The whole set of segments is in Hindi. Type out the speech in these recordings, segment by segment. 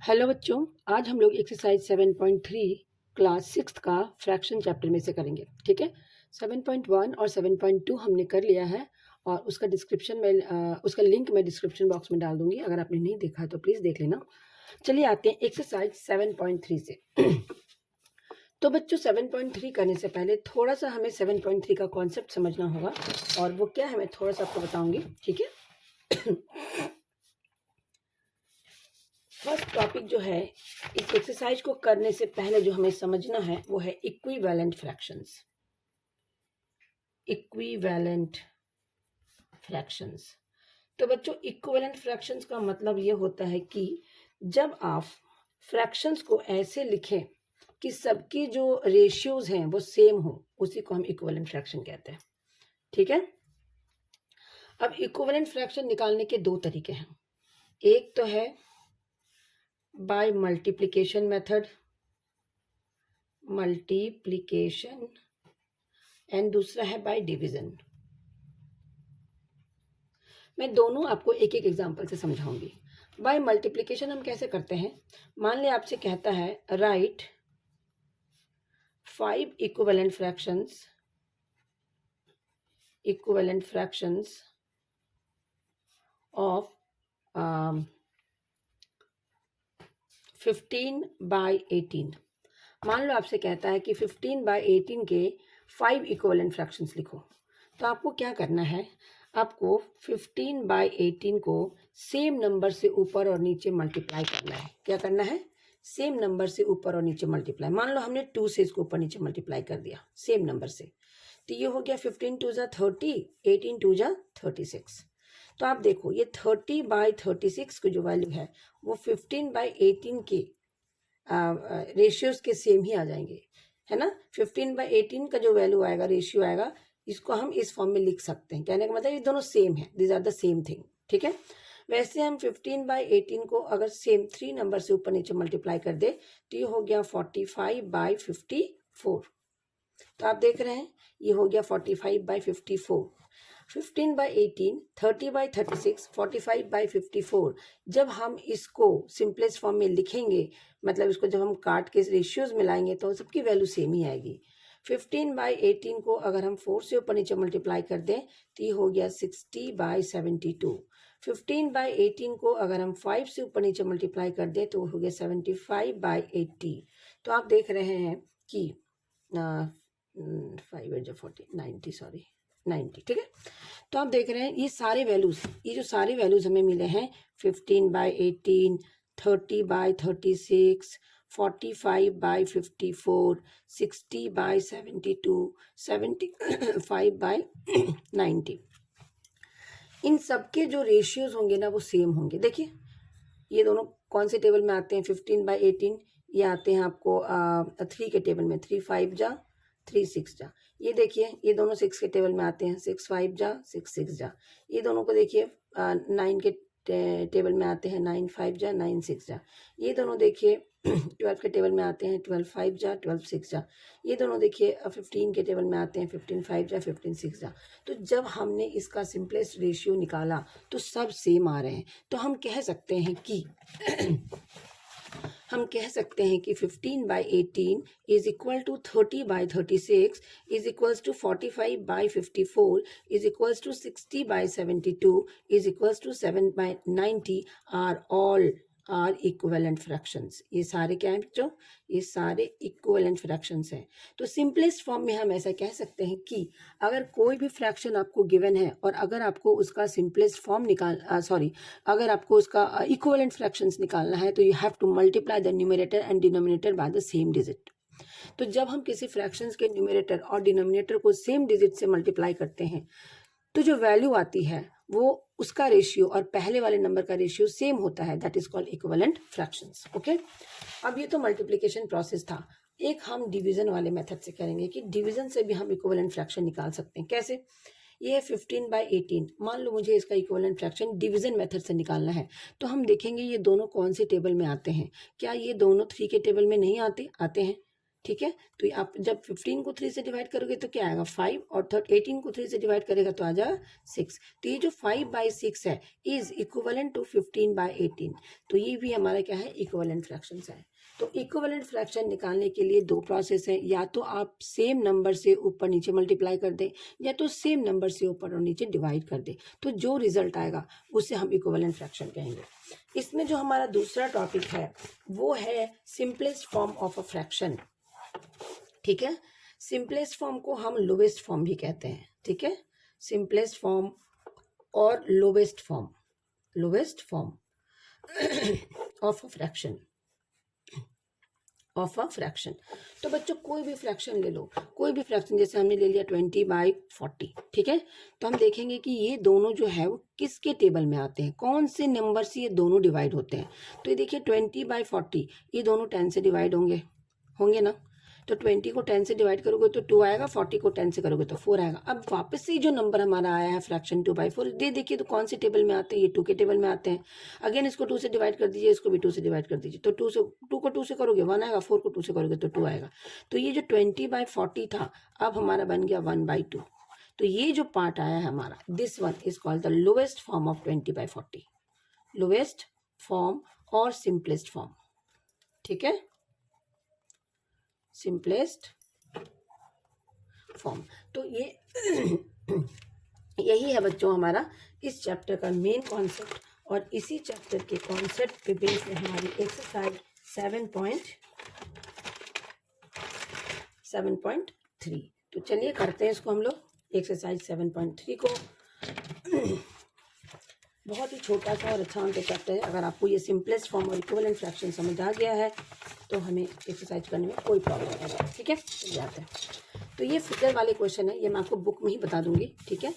हेलो बच्चों, आज हम लोग एक्सरसाइज 7.3 क्लास 6 का फ्रैक्शन चैप्टर में से करेंगे। ठीक है, 7.1 और 7.2 हमने कर लिया है और उसका डिस्क्रिप्शन में उसका लिंक मैं डिस्क्रिप्शन बॉक्स में डाल दूंगी। अगर आपने नहीं देखा है तो प्लीज़ देख लेना। चलिए आते हैं एक्सरसाइज 7.3 से। तो बच्चों 7.3 करने से पहले थोड़ा सा हमें 7.3 का कॉन्सेप्ट समझना होगा और वो क्या है मैं थोड़ा सा आपको बताऊंगी। ठीक है, फर्स्ट टॉपिक जो है इस एक्सरसाइज को करने से पहले जो हमें समझना है वो है इक्विवेलेंट फ्रैक्शंस। Equivalent fractions. तो बच्चों इक्विवेलेंट फ्रैक्शंस का मतलब ये होता है कि जब आप फ्रैक्शंस को ऐसे लिखें कि सबकी जो रेशियोज हैं वो सेम हो, उसी को हम इक्विवेलेंट फ्रैक्शन कहते हैं। ठीक है, अब इक्विवेलेंट फ्रैक्शन निकालने के दो तरीके हैं। एक तो है by multiplication method, multiplication, and दूसरा है बाय डिवीजन। मैं दोनों आपको एक एक एग्जांपल से समझाऊंगी। बाय मल्टीप्लिकेशन हम कैसे करते हैं, मान लिया आपसे कहता है राइट 5 इक्विवेलेंट फ्रैक्शंस ऑफ 15/18। मान लो आपसे कहता है कि 15/18 के 5 इक्विवेलेंट फ्रैक्शंस लिखो। तो आपको क्या करना है, आपको 15/18 को सेम नंबर से ऊपर और नीचे मल्टीप्लाई करना है। क्या करना है, सेम नंबर से ऊपर और नीचे मल्टीप्लाई। मान लो हमने 2 से इसको ऊपर नीचे मल्टीप्लाई कर दिया सेम नंबर से, तो ये हो गया 15 2 जा 30, 18 2 जा 36। तो आप देखो ये 30/36 की जो वैल्यू है वो 15/18 के रेशियोज के सेम ही आ जाएंगे, है ना। 15/18 का जो वैल्यू आएगा, रेशियो आएगा, इसको हम इस फॉर्म में लिख सकते हैं। कहने का मतलब ये दोनों सेम है, this are the same thing. ठीक है, वैसे हम 15/18 को अगर सेम 3 नंबर से ऊपर नीचे मल्टीप्लाई कर दे तो ये हो गया 45/54। तो आप देख रहे हैं ये हो गया 45/54। 15/18, 30/36, 45/54। जब हम इसको सिंपलेस्ट फॉर्म में लिखेंगे, मतलब इसको जब हम काट के रेशियोज में लाएंगे तो सबकी वैल्यू सेम ही आएगी। 15/18 को अगर हम 4 से ऊपर नीचे मल्टीप्लाई कर दें तो ये हो गया 60/72। 15/18 को अगर हम 5 से ऊपर नीचे मल्टीप्लाई कर दें तो हो गया 75/80। तो आप देख रहे हैं कि 5 8 40 90, सॉरी 90। ठीक है, तो आप देख रहे हैं ये सारे वैल्यूज, ये जो सारे वैल्यूज हमें मिले हैं 15/18, 30/36, 45/54, 60/72, 75/90। इन सबके जो रेशियोज होंगे ना वो सेम होंगे। देखिए ये दोनों कौन से टेबल में आते हैं, 15/18 ये आते हैं आपको 3 के टेबल में, 3 5 जा 3 6 जा। ये देखिए ये दोनों 6 के टेबल में आते हैं, 6 5 जा 6 6 जा। ये दोनों को देखिए 9 के टेबल में आते हैं, 9 5 जा 9 6 जा। ये दोनों देखिए 12 के टेबल में आते हैं, 12 5 जा 12 6 जा। ये दोनों देखिए 15 के टेबल में आते हैं, 15 5 जा 15 6 जा। तो जब हमने इसका सिंपलेस्ट रेशियो निकाला तो सब सेम आ रहे हैं। तो हम कह सकते हैं कि हम कह सकते हैं कि 15/18 is equal to 30/36 is equals to 45/54 is equals to 60/72 is equals to 7/90 are equivalent fractions. ये सारे क्या हैं बच्चों, ये सारे इक्विवेलेंट फ्रैक्शंस हैं। तो सिंपलेस्ट फॉर्म में हम ऐसा कह सकते हैं कि अगर कोई भी फ्रैक्शन आपको गिवन है और अगर आपको उसका सिंपलेस्ट फॉर्म अगर आपको उसका इक्विवेलेंट फ्रैक्शंस निकालना है तो you have to multiply the numerator and denominator by the same digit. तो जब हम किसी फ्रैक्शंस के न्यूमरेटर और डिनोमिनेटर को सेम डिजिट से मल्टीप्लाई करते हैं तो जो वैल्यू आती है वो उसका रेशियो और पहले वाले नंबर का रेशियो सेम होता है, that is called equivalent fractions. Okay, अब ये तो मल्टीप्लिकेशन प्रोसेस था। एक हम डिवीजन वाले मेथड से करेंगे कि डिवीजन से भी हम इक्विवेलेंट फ्रैक्शन निकाल सकते हैं। कैसे, ये है 15/18, मान लो मुझे इसका इक्विवेलेंट फ्रैक्शन डिवीजन मेथड से निकालना है। तो हम देखेंगे ये दोनों कौन से टेबल में आते हैं। क्या ये दोनों 3 के टेबल में नहीं आते हैं, ठीक है। तो ये आप जब 15 को 3 से डिवाइड करोगे तो क्या आएगा 5, और 18 को 3 से डिवाइड करेगा तो आ जाएगा 6। तो ये जो 5/6 है इज इक्विवेलेंट टू 15/18। तो ये भी हमारा क्या है, इक्विवेलेंट फ्रैक्शंस है। तो इक्विवेलेंट फ्रैक्शन निकालने के लिए दो प्रोसेस है, या तो आप सेम नंबर से ऊपर नीचे मल्टीप्लाई कर दें, या तो सेम नंबर से ऊपर और नीचे डिवाइड कर दें। तो जो रिजल्ट आएगा उसे हम इक्विवेलेंट फ्रैक्शन कहेंगे। इसमें जो हमारा दूसरा टॉपिक है वो है simplest form of a fraction. ठीक है, सिंपलेस्ट फॉर्म को हम लोवेस्ट फॉर्म भी कहते हैं। ठीक है, सिंपलेस्ट फॉर्म और lowest form, lowest form of a fraction, of a fraction. तो बच्चों कोई भी फ्रैक्शन ले लो, कोई भी फ्रैक्शन, जैसे हमने ले लिया 20/40। ठीक है, तो हम देखेंगे कि ये दोनों जो है वो किसके टेबल में आते हैं, कौन से नंबर से ये दोनों डिवाइड होते हैं। तो ये देखिए 20/40, ये दोनों 10 से डिवाइड होंगे, होंगे ना। तो 20 को 10 से डिवाइड करोगे तो 2 आएगा, 40 को 10 से करोगे तो 4 आएगा। अब वापस से जो नंबर हमारा आया है फ्रैक्शन 2/4, ये देखिए तो कौन से टेबल में आते हैं, ये 2 के टेबल में आते हैं। अगेन इसको 2 से डिवाइड कर दीजिए, इसको भी 2 से डिवाइड कर दीजिए। तो 2 को 2 से करोगे 1 आएगा, 4 को 2 से करोगे तो 2 आएगा। तो ये जो 20/40 था अब हमारा बन गया 1/2। तो ये जो पार्ट आया है हमारा, this one is called the lowest form of 20/40, lowest form और सिंपलेस्ट फॉर्म। ठीक है, सिंपलेस्ट फॉर्म। तो ये यही है बच्चों हमारा इस चैप्टर का मेन कॉन्सेप्ट, और इसी चैप्टर के कॉन्सेप्ट पे बेस है हमारी एक्सरसाइज 7.3। तो चलिए करते हैं इसको हम लोग एक्सरसाइज 7.3 को। बहुत ही छोटा सा और अच्छा उनका चैप्टर है। अगर आपको ये सिंपलेस्ट फॉर्म और इक्विवेलेंट फ्रैक्शन समझ आ गया है तो हमें एक्सरसाइज करने में कोई प्रॉब्लम नहीं है। ठीक है, चलिए आते हैं। तो ये फिगर वाले क्वेश्चन है, ये मैं आपको बुक में ही बता दूंगी। ठीक है,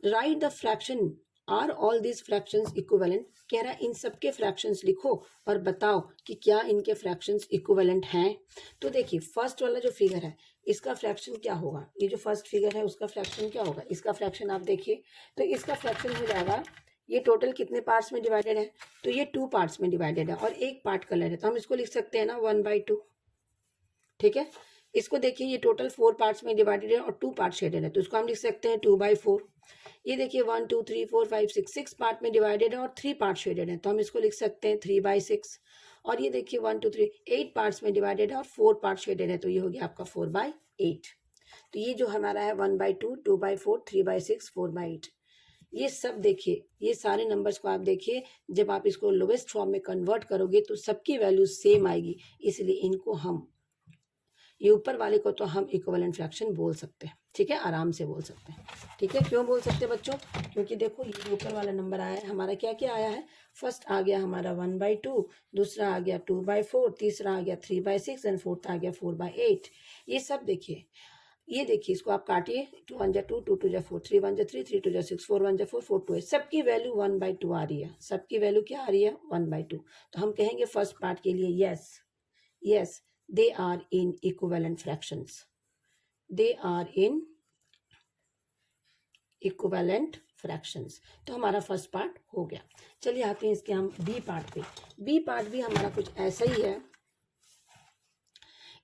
right the fraction, are all this fractions equivalent. कह रहा है इन सबके फ्रैक्शंस लिखो और बताओ कि क्या इनके फ्रैक्शंस इक्विवेलेंट हैं। तो देखिए फर्स्ट वाला जो फिगर है इसका फ्रैक्शन क्या होगा, ये जो फर्स्ट फिगर है उसका फ्रैक्शन क्या होगा, इसका फ्रैक्शन आप देखिए तो इसका फ्रैक्शन हो जाएगा, ये टोटल कितने पार्ट्स में डिवाइडेड है, तो ये 2 पार्ट्स में डिवाइडेड है और एक पार्ट कलर है, तो हम इसको लिख सकते हैं ना 1/2। ठीक है, इसको देखिए ये टोटल 4 पार्ट्स में डिवाइडेड है और 2 पार्ट शेडेड है, तो इसको हम लिख सकते हैं 2/4। ये देखिए 1 2 3 4 5 6 पार्ट में डिवाइडेड है और 3 पार्ट शेडेड है, तो हम इसको लिख सकते हैं 3/6। और ये देखिए 1 2 3 8 पार्ट्स में डिवाइडेड है और 4 पार्ट शेडेड है, तो ये हो गया आपका 4/8। तो ये जो हमारा है 1/2 2/4 3/6 4/8, ये सब देखिए, ये सारे नंबर्स को आप देखिए, जब आप इसको लोवेस्ट फॉर्म में कन्वर्ट करोगे तो सबकी वैल्यू सेम आएगी, इसलिए इनको हम, ये ऊपर वाले को तो हम इक्विवेलेंट फ्रैक्शन बोल सकते हैं। ठीक है, आराम से बोल सकते हैं। ठीक है, क्यों बोल सकते हैं बच्चों, क्योंकि देखो ये ऊपर वाला नंबर आया है हमारा, क्या क्या आया है, फर्स्ट आ गया हमारा 1/2, दूसरा आ गया 2/4, तीसरा आ गया 3/6 एंड फोर्थ आ गया 4/8। ये सब देखिए, ये देखिए इसको आप काटिए, 2 1 2 2 2 4 3 1 3 3 2 6 4 1 4 4 2 सबकी वैल्यू 1/2 आ रही है, सबकी वैल्यू क्या आ रही है 1/2। तो हम कहेंगे फर्स्ट पार्ट के लिए yes, yes they are in equivalent fractions, they are in equivalent fractions। तो हमारा फर्स्ट पार्ट हो गया। चलिए आते हैं इसके हम बी पार्ट पे। बी पार्ट भी हमारा कुछ ऐसा ही है।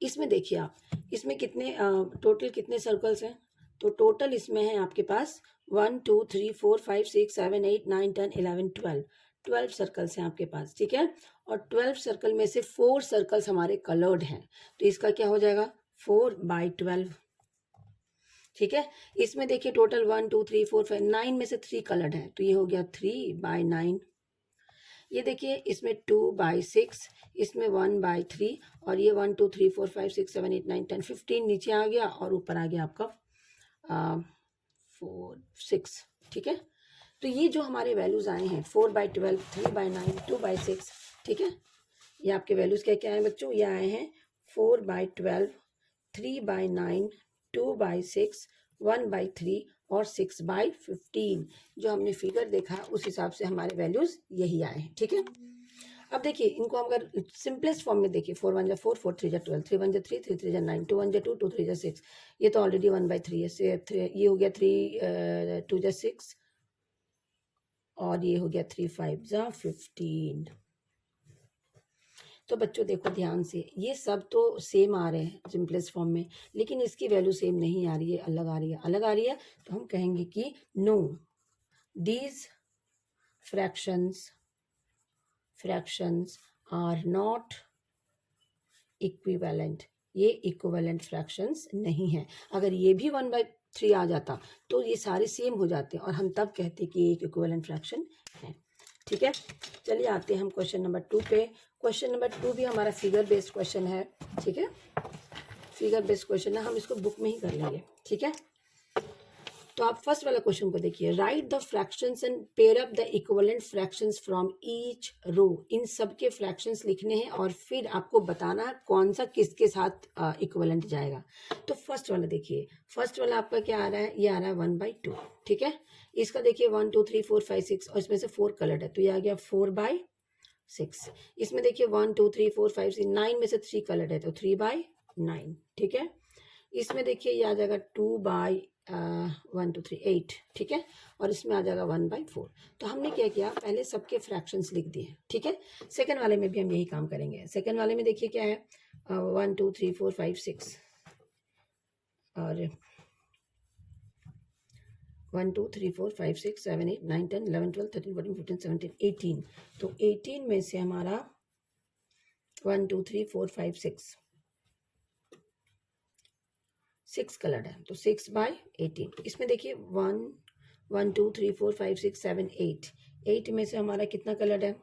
इसमें देखिए आप, इसमें कितने टोटल कितने सर्कल्स हैं, तो टोटल इसमें है आपके पास 1 2 3 4 5 6 7 8 9 10 11 12 सर्कल्स हैं आपके पास। ठीक है, और 12 सर्कल में से 4 सर्कल्स हमारे कलर्ड हैं, तो इसका क्या हो जाएगा 4/12। ठीक है, इसमें देखिए टोटल 1 2 3 4 5 9 में से 3 कलर्ड हैं, तो ये हो गया 3/9। ये देखिए इसमें 2/6, इसमें 1/3, और ये 1 2 3 4 5 6 7 8 9 10 15 नीचे आ गया और ऊपर आ गया आपका 4 6। ठीक है, तो ये जो हमारे वैल्यूज आए हैं 4/12 3/9 2/6। ठीक है, ये आपके वैल्यूज क्या क्या आए बच्चों, ये आए हैं 4/12 3/9 2/6 1/3 और 6/15। जो हमने फिगर देखा उस हिसाब से हमारे वैल्यूज यही आए हैं। ठीक है, अब देखिए इनको हम अगर सिंपलेस्ट फॉर्म में देखिए 4 1 4 4 3 12 3 1 3 3 3 9 2 1 2 2 3 6, ये तो ऑलरेडी 1/3 है, ये हो गया 3 2 6 और ये हो गया 3 5 15। तो बच्चों देखो ध्यान से, ये सब तो सेम आ रहे हैं सिंपलेस्ट फॉर्म में, लेकिन इसकी वैल्यू सेम नहीं आ रही है, अलग आ रही है, अलग आ रही है। तो हम कहेंगे कि no, these fractions are not equivalent, ये इक्विवेलेंट फ्रैक्शंस नहीं है। अगर ये भी 1/3 आ जाता तो ये सारे सेम हो जाते और हम तब कहते कि ये एक इक्विवेलेंट फ्रैक्शन है। ठीक है, चलिए आते हैं हम क्वेश्चन नंबर 2 पे। क्वेश्चन नंबर 2 भी हमारा फिगर बेस्ड क्वेश्चन है। ठीक है, फिगर बेस्ड क्वेश्चन है, हम इसको बुक में ही कर लेंगे। ठीक है, तो आप फर्स्ट वाला क्वेश्चन को देखिए, write the fractions and pair up the equivalent fractions from each row. इन सब के फ्रैक्शंस लिखने हैं और फिर आपको बताना है कौन सा किसके साथ इक्विवेलेंट जाएगा। तो फर्स्ट वाला देखिए, फर्स्ट वाला आपका क्या आ रहा है, ये आ रहा है 1/2। ठीक है, इसका देखिए 1 2 3 4 5 6 और इसमें से 4 कलर्ड है तो ये आ गया 4/6। इसमें देखिए 1 2 3 4 5 6 9 में से 3 कलर्ड है तो 3/9। ठीक है, इसमें देखिए ये आ जाएगा 2/1 2 3 8। ठीक है, और इसमें आ जाएगा 1/4। तो हमने क्या किया, पहले सबके फ्रैक्शंस लिख दिए। ठीक है, सेकंड वाले में भी हम यही काम करेंगे। सेकंड वाले में देखिए क्या है, 1 2 3 4 5 6 और 1 2 3 4 5 6 7 8 9 10 11 12 13 14 15 17 18। तो 18 में से हमारा 1 2 3 4 5 6 कलर्ड है तो 6/18। इसमें देखिए 1 1 2 3 4 5 6 7 8, 8 में से हमारा कितना कलर्ड है,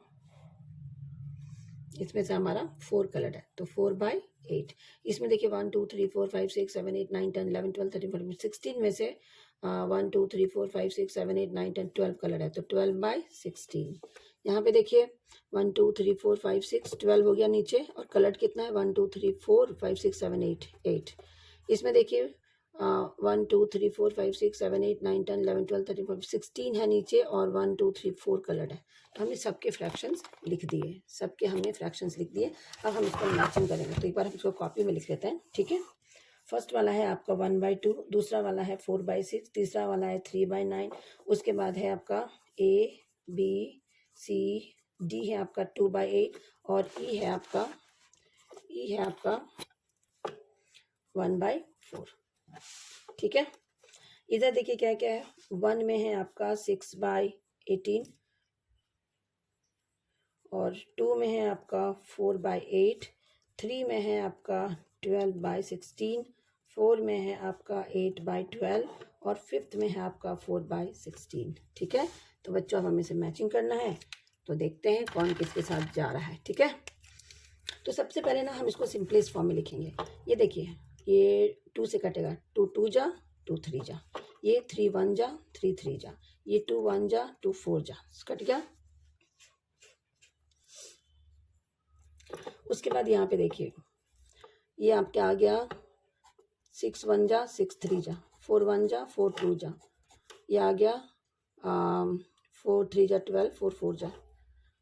इसमें से हमारा 4 कलर्ड है तो 4/8। इसमें देखिए 1 2 3 4 5 6 7 8 9 10 11 12 13 14 16 में से 1 2 3 4 5 6 7 8 9 10 12 कलर्ड है तो 12/16। यहाँ पे देखिए 1 2 3 4 5 6 12 हो गया नीचे और कलर्ड कितना है 1 2 3 4 5 6 7 8 8। इसमें देखिए 1 2 3 4 5 6 7 8 9 10 11 12 13 14 16 है नीचे और 1 2 3 4 कलर्ड है। तो हमने सबके फ्रैक्शंस लिख दिए, सबके हमने फ्रैक्शंस लिख दिए। अब हम इसको मैचिंग करेंगे तो एक बार हम इसको कॉपी में लिख लेते हैं। ठीक है, फर्स्ट वाला है आपका 1/2, दूसरा वाला है 4/6, तीसरा वाला है 3/9, उसके बाद है आपका ABCD है आपका 2/8 और E है आपका 1/4। ठीक है, इधर देखिए क्या क्या है, 1 में है आपका 6/18 और 2 में है आपका 4/8, 3 में है आपका 12/16, 4 में है आपका 8/12 और 5th में है आपका 4/16। ठीक है, तो बच्चों अब हमें इसे मैचिंग करना है तो देखते हैं कौन किसके साथ जा रहा है। ठीक है, तो सबसे पहले ना हम इसको सिंपलेस्ट फॉर्म में लिखेंगे। ये देखिए, ये 2 से कटेगा, 2 2 जा 2 3 जा, ये 3 1 जा 3 3 जा, ये 2 1 जा 2 4 जा, कट गया। उसके बाद यहाँ पे देखिए ये आपके आ गया 6 1 जा 6 3 जा, 4 1 जा 4 2 जा, ये आ गया 4 3 जा 12 4 4 जा,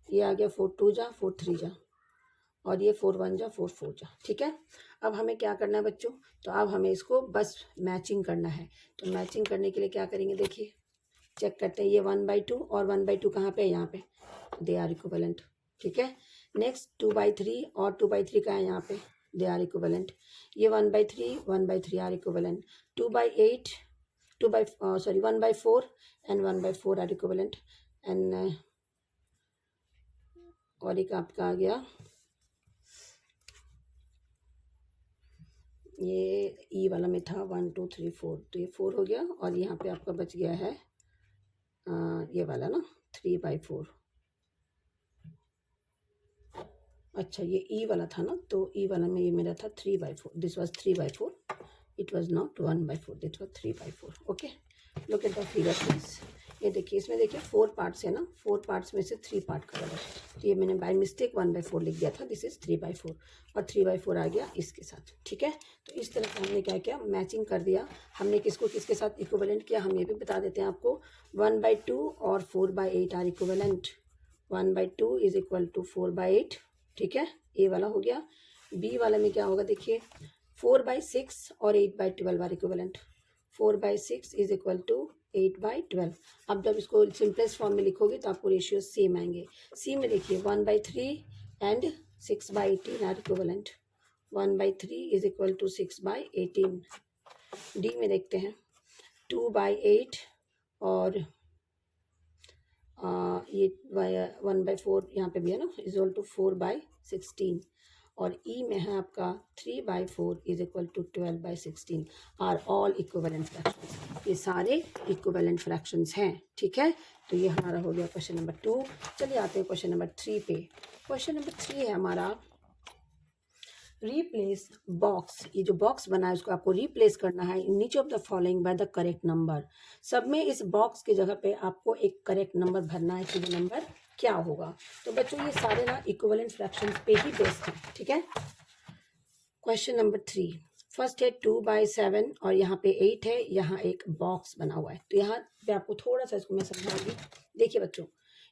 ये आ गया 4 2 जा 4 3 जा और ये 4 1 जा 4 4 जा। ठीक है, अब हमें क्या करना है बच्चों, तो अब हमें इसको बस मैचिंग करना है। तो मैचिंग करने के लिए क्या करेंगे, देखिए चेक करते हैं, ये 1/2 और 1/2 कहाँ पे है, यहाँ पे, दे आर इक्विवेलेंट। ठीक है, नेक्स्ट 2/3 और 2/3 का है यहाँ पे, दे आर इक्विवेलेंट। ये 1/3 are equivalent. 2/8 1/4 and 1/4 are equivalent. And और एक आपका आ गया ये ई वाला में था 1 2 3 4, तो ये 4 हो गया और यहाँ पे आपका बच गया है ये वाला ना 3/4। अच्छा, ये ई वाला था ना, तो ई वाला में ये मेरा था 3/4, this was 3/4, it was not 1/4, this was 3/4। Okay, look at the figure please. ये देखिए, इसमें देखिए 4 पार्ट्स है ना, 4 पार्ट्स में से 3 पार्ट कलर है, तो ये मैंने बाय मिस्टेक 1/4 लिख दिया था, दिस इज 3/4 और 3/4 आ गया इसके साथ। ठीक है, तो इस तरह से हमने क्या किया, मैचिंग कर दिया। हमने किसको किसके साथ इक्विवेलेंट किया, हम ये भी बता देते हैं आपको, 1/2 और 4/8 are equivalent. 1/2 is equal to 4/8। ठीक है, ए वाला हो गया। बी वाला में क्या होगा, देखिए 4/6 और 8/12 are equivalent. 4/6 is equal to 8/12। अब जब इसको सिंपलेस्ट फॉर्म में लिखोगे तो आपको रेशियो सेम आएंगे। सी में देखिए 1/3 and 6/18 are equivalent. 1/3 is equal to 6/18. D में देखते हैं 2/8 और ये 1/4 यहाँ पे भी है ना, इज इक्वल टू 4/16. और ई में है आपका 3/4 is equal to 12/16 are all equivalent fractions. ये सारे इक्विवेलेंट फ्रैक्शंस हैं. ठीक है, तो ये हमारा हो गया क्वेश्चन नंबर 2. चलिए आते हैं क्वेश्चन नंबर 3 पे. क्वेश्चन नंबर 3 है हमारा रिप्लेस बॉक्स. ये जो बॉक्स बना है उसको आपको रिप्लेस करना है इन नीच of the following by the correct number. सब में इस बॉक्स की जगह पे आपको एक करेक्ट नंबर भरना है कि वो नंबर क्या होगा. तो बच्चों ये सारे ना इक्विवेलेंट फ्रैक्शंस पे ही बेस्ड हैं. ठीक है, क्वेश्चन नंबर 3 फर्स्ट है 2/7 और यहाँ पे 8 है. यहाँ एक बॉक्स बना हुआ है. तो यहाँ पे आपको थोड़ा सा इसको मैं समझाऊंगी. देखिए बच्चों,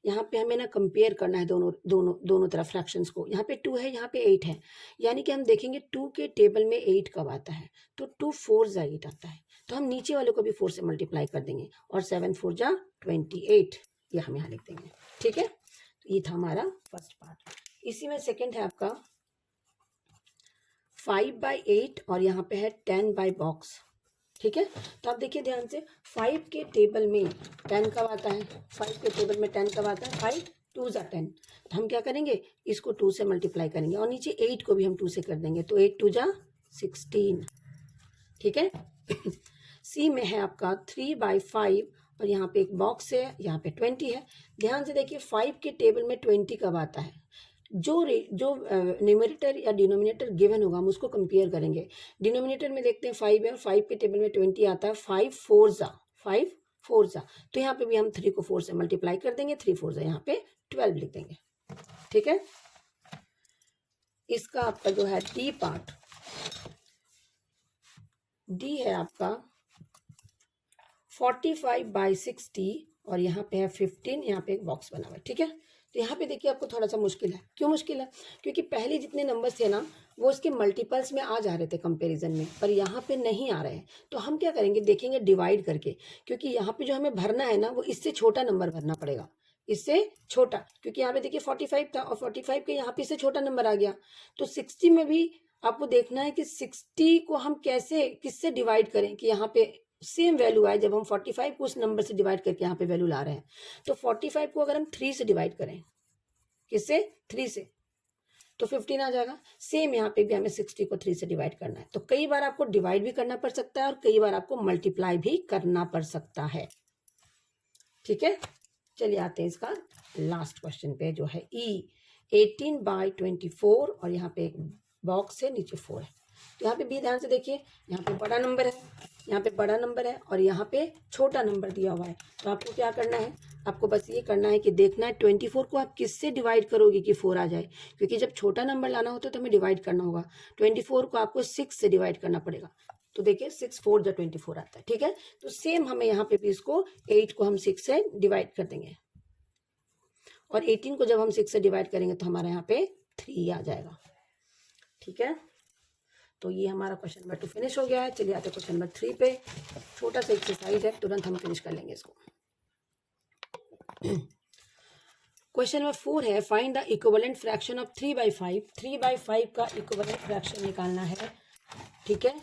यहाँ पे हमें ना कंपेयर करना है दोनों तरफ फ्रैक्शंस को. यहाँ पे 2 है, यहाँ पे 8 है. यानी कि हम देखेंगे 2 के टेबल में 8 कब आता है. तो 2 4 जा 8 आता है. तो हम नीचे वाले को भी 4 से मल्टीप्लाई कर देंगे और 7 4 जा 28. ये हम यहाँ लिख देंगे. ठीक है, तो ये था हमारा फर्स्ट पार्ट. इसी में सेकेंड है आपका 5/8 और यहाँ पे है 10 बॉक्स. ठीक है, तो आप देखिए ध्यान से 5 के टेबल में 10 कब आता है. 5 के टेबल में 10 कब आता है. 5 2 जा 10. तो हम क्या करेंगे, इसको 2 से मल्टीप्लाई करेंगे और नीचे 8 को भी हम 2 से कर देंगे. तो 8 2 जा 16. ठीक है, सी में है आपका 3/5 और यहाँ पे एक बॉक्स है, यहाँ पे 20 है. ध्यान से देखिए 5 के टेबल में 20 कब आता है. जो न्यूमरेटर या डिनोमिनेटर गिवन होगा हम उसको कंपेयर करेंगे. डिनोमिनेटर में देखते हैं 5 है और 5 के टेबल में 20 आता है. 5 4 जा. तो यहाँ पे भी हम 3 को 4 से मल्टीप्लाई कर देंगे. 3 4 जा यहाँ पे 12 लिख देंगे. ठीक है, इसका आपका जो है डी पार्ट, डी है आपका 45/60 और यहाँ पे है 15. यहाँ पे एक बॉक्स बना हुआ है. ठीक है, तो यहाँ पे देखिए आपको थोड़ा सा मुश्किल है. क्यों मुश्किल है, क्योंकि पहले जितने नंबर्स थे ना वो इसके मल्टीपल्स में आ जा रहे थे कंपैरिजन में, पर यहाँ पे नहीं आ रहे हैं. तो हम क्या करेंगे, देखेंगे डिवाइड करके. क्योंकि यहाँ पे जो हमें भरना है ना वो इससे छोटा नंबर भरना पड़ेगा, इससे छोटा. क्योंकि यहाँ पे देखिए 45 था और 45 के यहाँ पे इससे छोटा नंबर आ गया. तो 60 में भी आपको देखना है कि 60 को हम कैसे किससे डिवाइड करें कि यहाँ पे सेम वैल्यू आए. जब हम 45 को उस नंबर से डिवाइड करके यहाँ पे वैल्यू ला रहे हैं, तो 45 को अगर हम 3 से डिवाइड करें, किससे, 3 से, तो 15 आ जाएगा. सेम यहाँ पे भी हमें 60 को 3 से डिवाइड करना है. तो कई बार आपको डिवाइड भी करना पड़ सकता है और कई बार आपको मल्टीप्लाई भी करना पड़ सकता है. ठीक है, चलिए आते हैं इसका लास्ट क्वेश्चन पे जो है ई 18/24 और यहाँ पे एक बॉक्स है, नीचे 4 है. तो यहाँ पे भी ध्यान से देखिए, यहाँ पे बड़ा नंबर है, यहाँ पे बड़ा नंबर है और यहाँ पे छोटा नंबर दिया हुआ है. तो आपको क्या करना है, आपको बस ये करना है कि देखना है 24 को आप किससे डिवाइड करोगे कि 4 आ जाए. क्योंकि जब छोटा नंबर लाना होता है तो हमें डिवाइड करना होगा. 24 को आपको 6 से डिवाइड करना पड़ेगा. तो देखिए 6 4 जा 24 आता है. ठीक है, तो सेम हमें यहाँ पे भी इसको 8 को हम 6 से डिवाइड कर देंगे और 18 को जब हम 6 से डिवाइड करेंगे तो हमारे यहाँ पे 3 आ जाएगा. ठीक है, तो ये हमारा क्वेश्चन नंबर 2 फिनिश हो गया है. चलिए आते हैं क्वेश्चन नंबर 3 पे. छोटा सा एक्सरसाइज है, तुरंत हम फिनिश कर लेंगे इसको. क्वेश्चन नंबर 4 है find the equivalent fraction of 3/5. 3/5 का इक्विवेलेंट फ्रैक्शन निकालना है. ठीक है,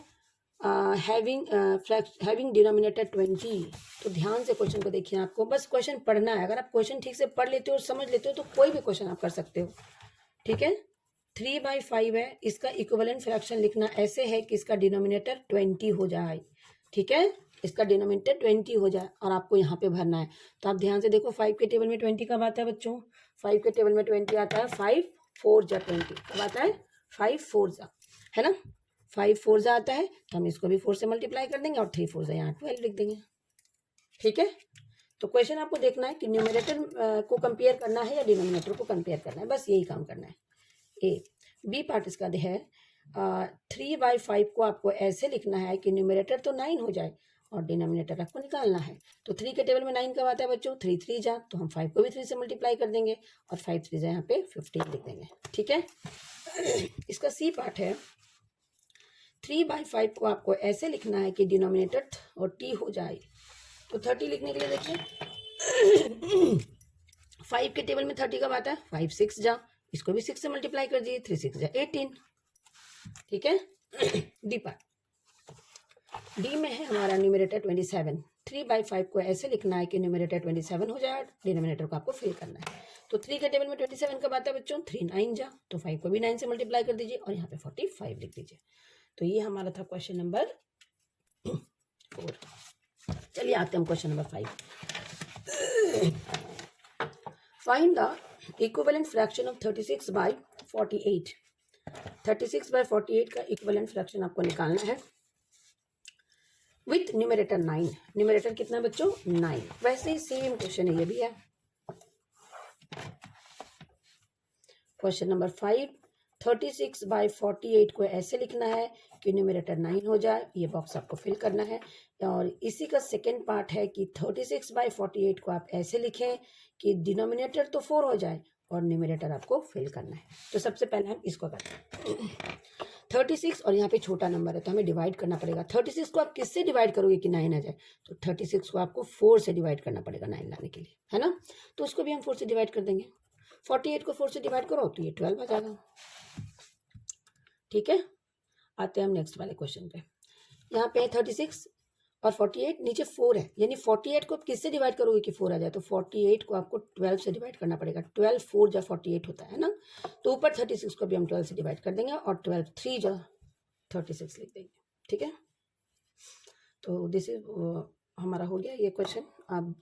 हैविंग डिनोमिनेटर 20. तो ध्यान से क्वेश्चन को देखिए, आपको बस क्वेश्चन पढ़ना है. अगर आप क्वेश्चन ठीक से पढ़ लेते हो और समझ लेते हो तो कोई भी क्वेश्चन आप कर सकते हो. ठीक है, 3/5 है, इसका इक्विवेलेंट फ्रैक्शन लिखना ऐसे है कि इसका डिनोमिनेटर 20 हो जाए. ठीक है, इसका डिनोमिनेटर 20 हो जाए और आपको यहाँ पे भरना है. तो आप ध्यान से देखो 5 के टेबल में 20 कब आता है बच्चों. 5 के टेबल में 20 आता है 5 4 जा 20. कब आता है, 5 4 जा, है ना. 5 4 जा आता है तो हम इसको भी 4 से मल्टीप्लाई कर देंगे और 3 4 जा यहाँ 12 लिख देंगे. ठीक है, तो क्वेश्चन आपको देखना है कि न्यूमरेटर को कंपेयर करना है या डिनोमिनेटर को कंपेयर करना है, बस यही काम करना है. ए बी पार्ट इसका है 3/5 को आपको ऐसे लिखना है कि न्यूमरेटर तो 9 हो जाए और डिनोमिनेटर आपको निकालना है. तो 3 के टेबल में 9 कब आता है बच्चों, 3 3 जा, तो हम 5 को भी 3 से मल्टीप्लाई कर देंगे और 5 3 जा यहाँ पे 15 लिख देंगे. ठीक है, इसका सी पार्ट है 3/5 को आपको ऐसे लिखना है कि डिनोमिनेटर और टी हो जाए. तो 30 लिखने के लिए देखिए 5 के टेबल में 30 कब आता है, 5 6 जा, इसको भी 6 से मल्टीप्लाई कर दीजिए, 3 6 18। ठीक है। डी पार्ट, डी में है हमारा न्यूमरेटर 27। 3/5 को ऐसे लिखना है कि न्यूमरेटर 27 हो जाए, डिनोमिनेटर को आपको फिल करना है। तो 3 के टेबल में 27 कब आता है बच्चों? 3 9 जा, तो 5 को भी 9 से मल्टीप्लाई कर दीजिए और यहाँ पे 45 लिख दीजिए। तो ये हमारा था क्वेश्चन नंबर 4। चलिए आते हैं हम question number 5। Find the equivalent fraction of 36/48। 36/48 का इक्विवेलेंट फ्रैक्शन आपको निकालना है विथ न्यूमरेटर 9। न्यूमरेटर कितना है बच्चों? 9। वैसे ही सेम क्वेश्चन है, ये भी है। क्वेश्चन नंबर 5, 36/48 को ऐसे लिखना है कि न्यूमरेटर 9 हो जाए, ये बॉक्स आपको फिल करना है। और इसी का सेकेंड पार्ट है कि 36/48 को आप ऐसे लिखें कि डिनोमिनेटर तो 4 हो जाए और न्यूमरेटर आपको फिल करना है। तो सबसे पहले हम इसको करते हैं। 36 और यहाँ पे छोटा नंबर है तो हमें डिवाइड करना पड़ेगा। 36 को आप किससे डिवाइड करोगे कि 9 आ जाए? तो 36 को आपको 4 से डिवाइड करना पड़ेगा 9 लाने के लिए, है ना। तो उसको भी हम 4 से डिवाइड कर देंगे। 48 को 4 से डिवाइड करो तो ये 12 आ जाएगा। ठीक है, आते हैं हम नेक्स्ट वाले क्वेश्चन पे। यहाँ पे 36 और 48, नीचे 4 है, यानी 48 को आप किससे डिवाइड करोगे कि 4 आ जाए? तो 48 को आपको 12 से डिवाइड करना पड़ेगा। 12 4 जा 48 होता है ना। तो ऊपर 36 को भी हम 12 से डिवाइड कर देंगे और 12 3 जा 36 लिख देंगे। ठीक है, तो दिस इज हमारा हो गया ये क्वेश्चन। अब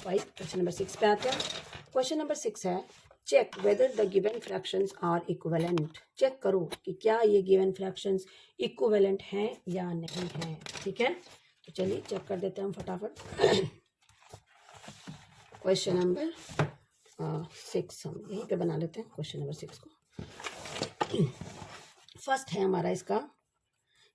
5, क्वेश्चन नंबर 6 पे आते हैं। क्वेश्चन नंबर 6 है, check whether the given fractions are equivalent. Check करो कि क्या ये गिवन फ्रैक्शंस इक्विवेलेंट हैं या नहीं हैं। ठीक है, तो चलिए चेक कर देते हैं हम फटाफट। क्वेश्चन नंबर 6 हम यहीं पे बना लेते हैं, क्वेश्चन नंबर 6 को। फर्स्ट है हमारा इसका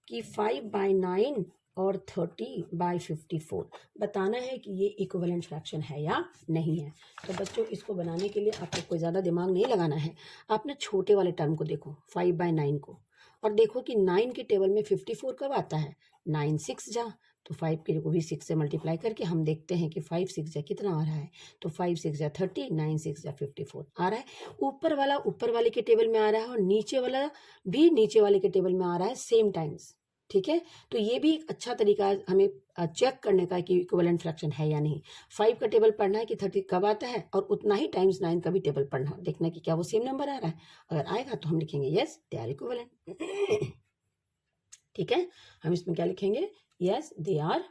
कि 5/9 और 30/54 बताना है कि ये इक्विवेलेंट फ्रैक्शन है या नहीं है। तो बच्चों इसको बनाने के लिए आपको कोई ज़्यादा दिमाग नहीं लगाना है। आपने छोटे वाले टर्म को देखो 5/9 को, और देखो कि 9 के टेबल में 54 कब आता है? 9 6 जा, तो 5 के को भी 6 से मल्टीप्लाई करके हम देखते हैं कि 5 6 जा कितना आ रहा है। तो 5 6 जा 30, 9 6 जा 54 आ रहा है। ऊपर वाला ऊपर वाले के टेबल में आ रहा है और नीचे वाला भी नीचे वाले के टेबल में आ रहा है सेम टाइम्स। ठीक है, तो ये भी एक अच्छा तरीका है हमें चेक करने का कि इक्विवेलेंट फ्रैक्शन है या नहीं। 5 का टेबल पढ़ना है कि 30 कब आता है, और उतना ही टाइम्स 9 का भी टेबल पढ़ना है, देखना कि क्या वो सेम नंबर आ रहा है। अगर आएगा तो हम लिखेंगे यस दे आर इक्विवेलेंट। ठीक है, हम इसमें क्या लिखेंगे? Yes they are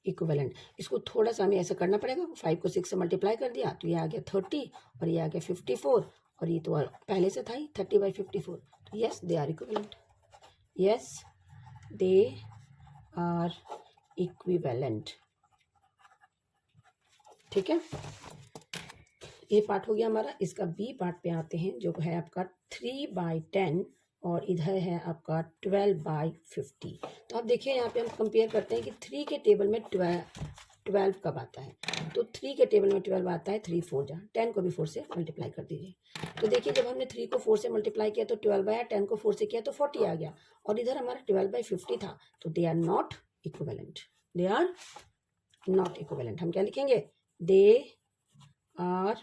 equivalent. इसको थोड़ा सा हमें ऐसा करना पड़ेगा। 5 को 6 से मल्टीप्लाई कर दिया तो ये आ गया 30 और ये आ गया 54, और ये तो पहले से था ही 30/54। तो yes they are equivalent, yes they are equivalent. ठीक है, ये पार्ट हो गया हमारा। इसका बी पार्ट पे आते हैं जो है आपका 3/10 और इधर है आपका 12/50। तो आप देखिए यहाँ पे हम कंपेयर करते हैं कि 3 के टेबल में 12 कब आता है। तो 3 के टेबल में 12 आता है 3 4 जा, 10 को भी 4 से मल्टीप्लाई कर दीजिए। तो देखिए जब हमने 3 को 4 से मल्टीप्लाई किया तो 12 आया, 10 को 4 से किया तो 40 आ गया, और इधर हमारा 12/50 था। तो they are not equivalent, they are not equivalent. हम क्या लिखेंगे? They are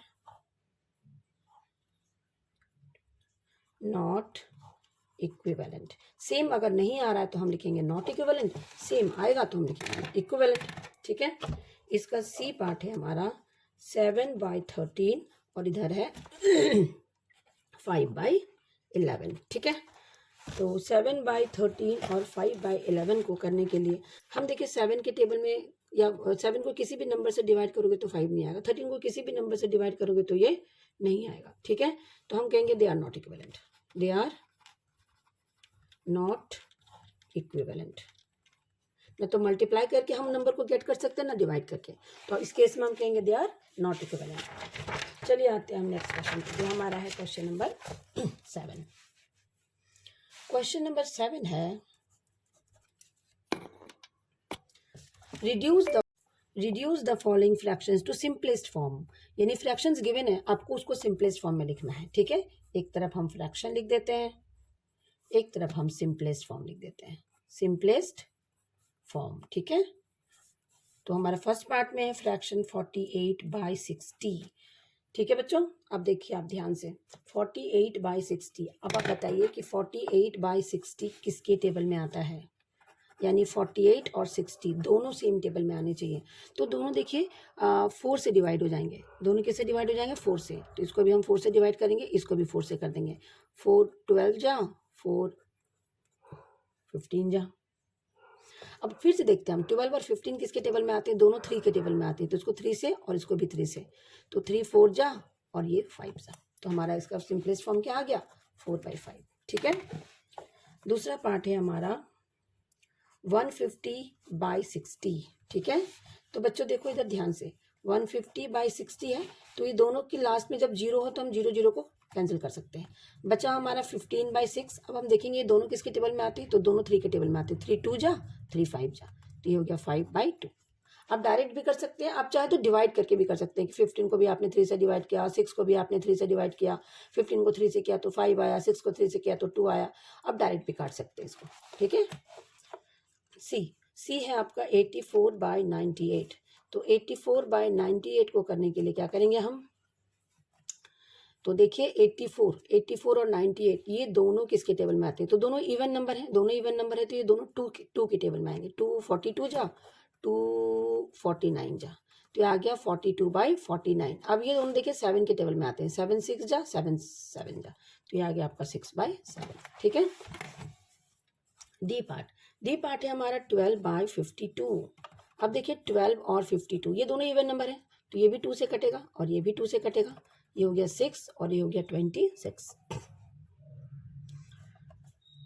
not equivalent. Same अगर नहीं आ रहा है तो हम लिखेंगे नॉट इक्विवेलेंट, सेम आएगा तो हम लिखेंगे इक्विवेलेंट। ठीक है, इसका सी पार्ट है हमारा 7/13 और इधर है 5/11। ठीक है, तो 7/13 और 5/11 को करने के लिए हम देखिए 7 के टेबल में या 7 को किसी भी नंबर से डिवाइड करोगे तो 5 नहीं आएगा, 13 को किसी भी नंबर से डिवाइड करोगे तो ये नहीं आएगा। ठीक है, तो हम कहेंगे they are not equivalent, they are not equivalent. ना तो मल्टीप्लाई करके हम नंबर को गेट कर सकते हैं ना डिवाइड करके, तो इस केस में हम कहेंगे दे आर नॉट इक्विवेलेंट। चलिए आते हैं हम नेक्स्ट क्वेश्चन पे जो हमारा है क्वेश्चन नंबर 7। क्वेश्चन नंबर 7 है reduce the following fractions to simplest form. यानी फ्रैक्शंस गिवन है, आपको उसको सिंपलेस्ट फॉर्म में लिखना है। ठीक है, एक तरफ हम फ्रैक्शन लिख देते हैं, एक तरफ हम सिंपलेस्ट फॉर्म लिख देते हैं, सिंपलेस्ट फॉर्म। ठीक है, तो हमारा फर्स्ट पार्ट में है फ्रैक्शन 48/60। ठीक है बच्चों, अब देखिए आप ध्यान से 48/60। अब आप बताइए कि 48/60 किसके टेबल में आता है, यानी 48 और 60 दोनों सेम टेबल में आने चाहिए। तो दोनों देखिए 4 से डिवाइड हो जाएंगे। दोनों किससे डिवाइड हो जाएंगे, 4 से। तो इसको भी हम 4 से डिवाइड करेंगे, इसको भी 4 से कर देंगे। 4 12 जा, 4 15 जा। अब फिर से देखते हैं हम 12 और 15 किसके टेबल में आते हैं, दोनों 3 के टेबल में आते हैं। तो इसको 3 से और इसको भी 3 से, तो 3 4 जा और ये 5 जा। तो हमारा इसका सिंपलेस्ट फॉर्म क्या आ गया, 4/5। ठीक है। दूसरा पार्ट है हमारा 150/60। ठीक है। तो बच्चों देखो इधर ध्यान से, 150/60 है, तो ये दोनों की लास्ट में जब 0 हो तो हम 0 0 को कैंसिल कर सकते हैं। बचा हमारा 15/6। अब हम देखेंगे ये दोनों किसके टेबल में आते हैं, तो दोनों 3 के टेबल में आते हैं। 3 2 जा, 3 5 जा, तो ये हो गया 5/2। आप डायरेक्ट भी कर सकते हैं, आप चाहे तो डिवाइड करके भी कर सकते हैं कि 15 को भी आपने 3 से डिवाइड किया, 6 को भी आपने 3 से डिवाइड किया, 15 को 3 से किया तो 5 आया, 6 को 3 से किया तो 2 आया। आप डायरेक्ट भी काट सकते हैं इसको। ठीक है। सी है आपका 84/98। तो 84/98 को करने के लिए क्या करेंगे हम, तो देखिए 84 और 98 ये दोनों किसके टेबल में आते हैं, तो दोनों इवन नंबर है। दोनों इवन नंबर है तो ये दोनों 2 के टेबल में आएंगे। 242 जा, 249 जा, तो ये आ गया 42/49। अब ये दोनों देखिए 7 के टेबल में आते हैं। 7 6 जा, 7 7 जा, तो ये आ गया आपका 6/7। ठीक है। डी पार्ट है हमारा 12/52। अब देखिए 12 और 52 ये दोनों इवन नंबर है, तो ये भी 2 से कटेगा और ये भी 2 से कटेगा। ये हो गया 6 और ये हो गया 26।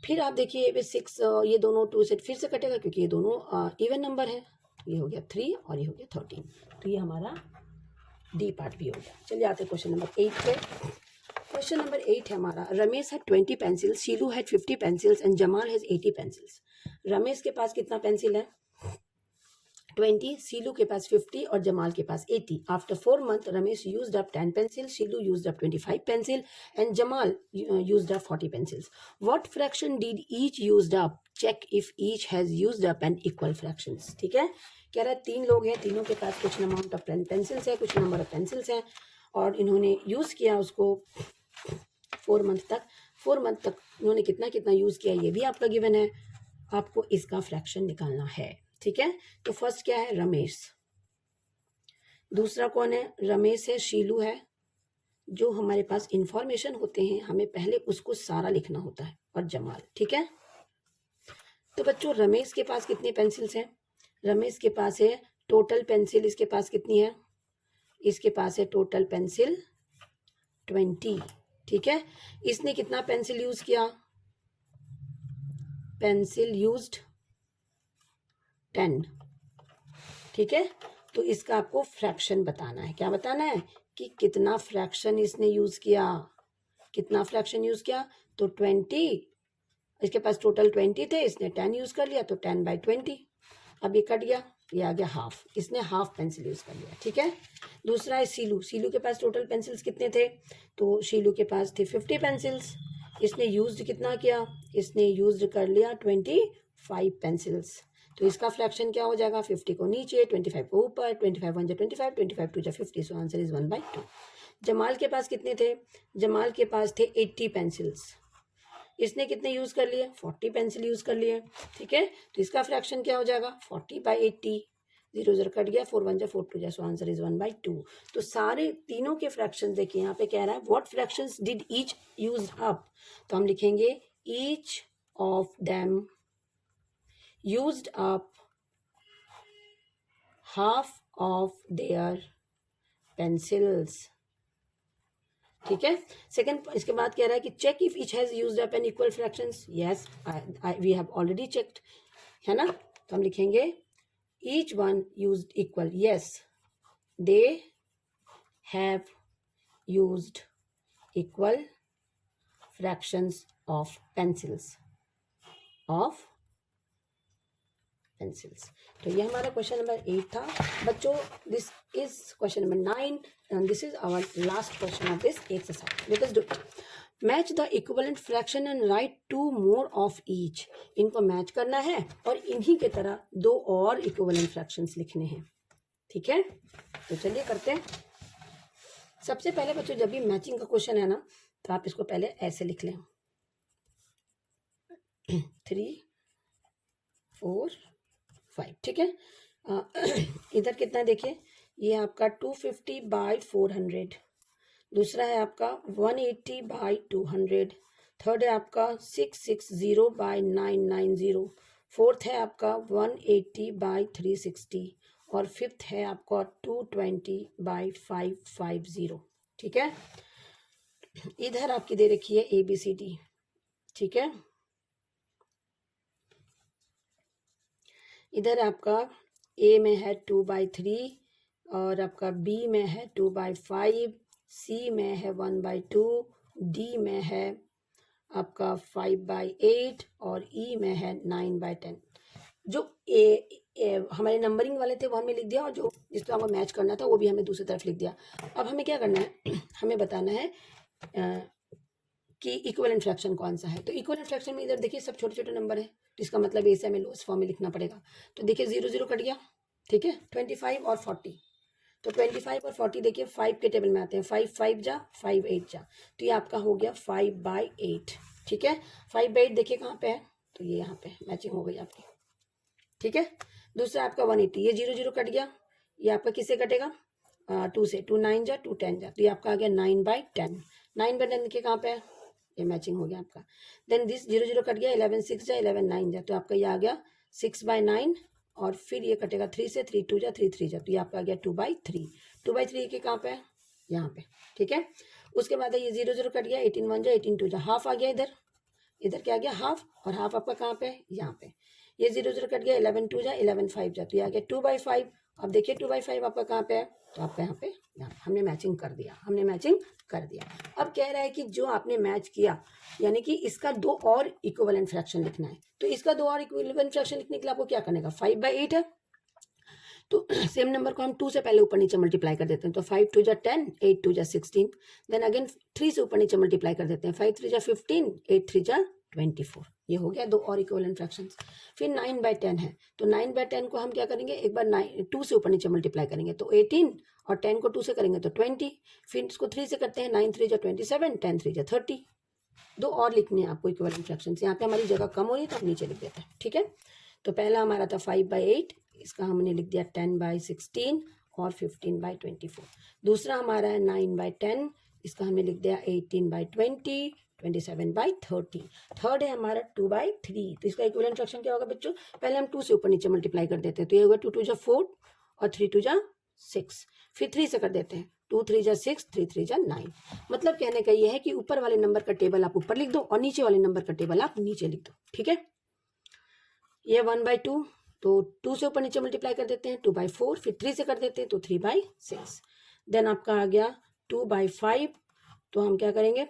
फिर आप देखिए ये 6 ये दोनों 2 से फिर से कटेगा क्योंकि ये दोनों इवन नंबर है। तो ये हो गया 3 और ये हो गया 13। तो ये हमारा डी पार्ट भी हो गया। चलिए आते हैं क्वेश्चन नंबर 8 पे। क्वेश्चन नंबर 8 है हमारा, Ramesh had 20 pencils, शीलू had 50 pencils and Jamal has 80 pencils. Ramesh के पास कितना पेंसिल है, 20, शीलू के पास 50 और जमाल के पास 80। After 4 months Ramesh used up 10 pencil, Shilu used up 25 pencil and Jamal used up 40 pencils. What fraction did each used up, check if each has used up an equal fractions. ठीक है। कह रहा है 3 लोग हैं, तीनों के पास कुछ अमाउंट ऑफ पेंसिल्स है, कुछ नंबर ऑफ पेंसिल्स हैं और इन्होंने यूज किया उसको 4 मंथ तक। 4 मंथ तक इन्होंने कितना कितना यूज किया ये भी आपका गिवन है, आपको इसका फ्रैक्शन निकालना है। ठीक है। तो फर्स्ट क्या है, रमेश। दूसरा कौन है, रमेश है, शीलू है। जो हमारे पास इंफॉर्मेशन होते हैं हमें पहले उसको सारा लिखना होता है, और जमाल। ठीक है। तो बच्चों रमेश के पास कितनी पेंसिल्स हैं, रमेश के पास है टोटल पेंसिल, इसके पास कितनी है, इसके पास है टोटल पेंसिल 20। ठीक है। इसने कितना पेंसिल यूज किया, पेंसिल यूज्ड 10। ठीक है। तो इसका आपको फ्रैक्शन बताना है। क्या बताना है कि कितना फ्रैक्शन इसने यूज किया, कितना फ्रैक्शन यूज किया। तो 20, इसके पास टोटल 20 थे, इसने 10 यूज कर लिया तो 10/20। अब ये कट गया, ये आ गया हाफ, इसने हाफ पेंसिल यूज कर लिया। ठीक है। दूसरा है शीलू। शीलू के पास टोटल पेंसिल्स कितने थे, तो शीलू के पास थे 50 पेंसिल्स। इसने यूज्ड कितना किया, इसने यूज्ड कर लिया 25 पेंसिल्स। तो इसका फ्रैक्शन क्या हो जाएगा, 50 को नीचे, 25 को ऊपर, 25 1 जा 25, 25 2 जा 50। So answer is 1/2। जमाल के पास कितने थे, जमाल के पास थे 80 पेंसिल्स। इसने कितने यूज कर लिए, 40 पेंसिल यूज कर लिए। ठीक है। तो इसका फ्रैक्शन क्या हो जाएगा, 40/80। 0 0 कट गया, 4 1 जा 4 2 जा। So answer is 1/2। तो सारे तीनों के फ्रैक्शन देखिए, यहाँ पे कह रहा है what fractions did each use up. तो हम लिखेंगे each of them used up half of their pencils। ठीक है। सेकंड, इसके बाद कह रहा है कि check if each has used up an equal fractions. Yes, we have already checked, है ना। तो हम लिखेंगे each one used equal. Yes, they have used equal fractions of pencils, of pencils. तो ये हमारा क्वेश्चन नंबर 8 था बच्चों। This is question number 9 and this is our last question of this exercise. Let us do it. Match the equivalent fraction and write 2 more of each. इनको मैच करना है और इन्हीं के तरह 2 और इक्विवेलेंट फ्रैक्शंस लिखने हैं। ठीक है। तो चलिए करते हैं। सबसे पहले बच्चों जब भी मैचिंग का क्वेश्चन है ना तो आप इसको पहले ऐसे लिख लें 3 4 5, ठीक है। इधर कितना देखिए, ये आपका 250 बाई 400, दूसरा है आपका 180 बाई 200, थर्ड है आपका 660 बाई 990, फोर्थ है आपका 180 बाई 360 और फिफ्थ है आपका 220 बाई 550, ठीक है। इधर आपकी दे रखी है ABCD, ठीक है। इधर आपका A में है 2/3 और आपका B में है 2/5, C में है 1/2, D में है आपका 5/8 और E में है 9/10। जो हमारे नंबरिंग वाले थे वो हमने लिख दिया और जो जिसको हमको मैच करना था वो भी हमें दूसरी तरफ लिख दिया। अब हमें क्या करना है, हमें बताना है कि इक्विवेलेंट फ्रैक्शन कौन सा है। तो इक्विवेलेंट फ्रैक्शन में इधर देखिए सब छोटे छोटे नंबर है, तो इसका मतलब इसे हमें लोएस्ट फॉर्म में लिखना पड़ेगा। तो देखिए 0 0 कट गया, ठीक है। 25 और 40, तो 25 और 40 देखिए 5 के टेबल में आते हैं, 5 5 जा 5 8 जा, तो ये आपका हो गया 5/8, ठीक है। 5/8 देखिए कहाँ पे है, तो ये यहाँ पे मैचिंग हो गई आपकी, ठीक है। दूसरा आपका 180, ये 0 0 कट गया, ये आपका किससे कटेगा 2 से, 2 9 जा 2 10 जा, तो ये आपका आ गया 9/10। 9/10 देखिए कहाँ पे है, ये मैचिंग हो गया आपका। देन दिस 0 0 कट गया, 11 6 जा 11 9 जा, तो आपका ये आ गया 6/9 और फिर ये कटेगा 3 से, 3 2 जा 3 3 जा, तो ये आपका आ गया 2/3। 2/3 के कहाँ पे है, यहाँ पे, ठीक है। उसके बाद ये 0 0 कट गया, 18 1 जा 18 2 जा, हाफ आ गया इधर, इधर क्या आ गया हाफ, और हाफ आपका कहाँ पे है, यहाँ पे। ये 0 0 कट गया, 11 2 जा 11 5 जा, तो ये आ गया 2/5। अब देखिए 2/5 आपका कहाँ पे है, तो आपका यहाँ पे, यहाँ हमने मैचिंग कर दिया, हमने मैचिंग कर दिया। अब कह रहा है कि जो आपने मैच किया यानी कि इसका 2 और इक्विवेलेंट फ्रैक्शन लिखना है। तो इसका 2 और इक्विवेलेंट फ्रैक्शन लिखने के लिए आपको क्या करने का, 5/8 है, तो सेम नंबर को हम 2 से पहले ऊपर नीचे मल्टीप्लाई कर देते हैं, तो 5 2 जा 10, 8 2 जा 16, देन अगेन 3 से ऊपर नीचे मल्टीप्लाई कर देते हैं, 5 3 जा 15, 8 3 जा 24, ये हो गया 2 और इक्विवेलेंट फ्रैक्शंस। फिर 9/10 है, तो 9/10 को हम क्या करेंगे, एक बार 2 से ऊपर नीचे मल्टीप्लाई करेंगे, तो 18 और 10 को 2 से करेंगे तो 20, फिर इसको 3 से करते हैं, 9 3 जा 27, 10 3 जा 30। 2 और लिखने हैं आपको इक्विवेलेंट फ्रैक्शंस, यहाँ पे हमारी जगह कम हो रही है तो हम नीचे लिख देते हैं, ठीक है। तो पहला हमारा था 5/8, इसका हमने लिख दिया 10/16 और 15/24। दूसरा हमारा है 9/10, इसका हमने लिख दिया 18/20, 27/30। थर्ड है हमारा 2/3, तो इसका इक्विवेलेंट फ्रैक्शन क्या होगा बच्चों, पहले हम 2 से ऊपर नीचे मल्टीप्लाई कर देते हैं, तो ये होगा 2 2 जा 4 और 3 2 जा 6, फिर 3 से कर देते हैं, 2 3 जा 6, 3 3 जा 9। मतलब कहने का ये है कि ऊपर वाले नंबर का टेबल आप ऊपर लिख दो और नीचे वाले नंबर का टेबल आप नीचे लिख दो, ठीक है। ये 1/2, तो 2 से ऊपर नीचे मल्टीप्लाई कर देते हैं, 2/4, फिर 3 से कर देते हैं तो 3/6। देन आपका आ गया 2/5, तो हम क्या करेंगे,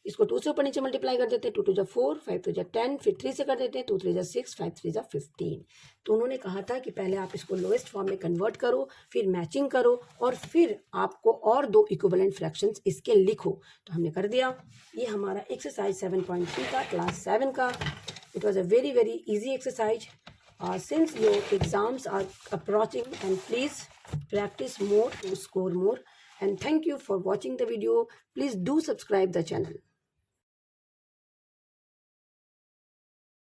इसको 2 से ऊपर नीचे मल्टीप्लाई कर देते हैं, 2 2 जा 4, 5 2 जा 10, फिर 3 से कर देते हैं, 2 3 जा 6, 5 3 जा 15। तो उन्होंने कहा था कि पहले आप इसको लोएस्ट फॉर्म में कन्वर्ट करो, फिर मैचिंग करो और फिर आपको और 2 इक्विवेलेंट फ्रैक्शंस इसके लिखो। तो हमने कर दिया। ये हमारा एक्सरसाइज 7.3 का क्लास 7 का, it was a very very easy exercise. Since your exams are approaching, and please practice more to score more, and thank you for watching the video. Please do subscribe the channel.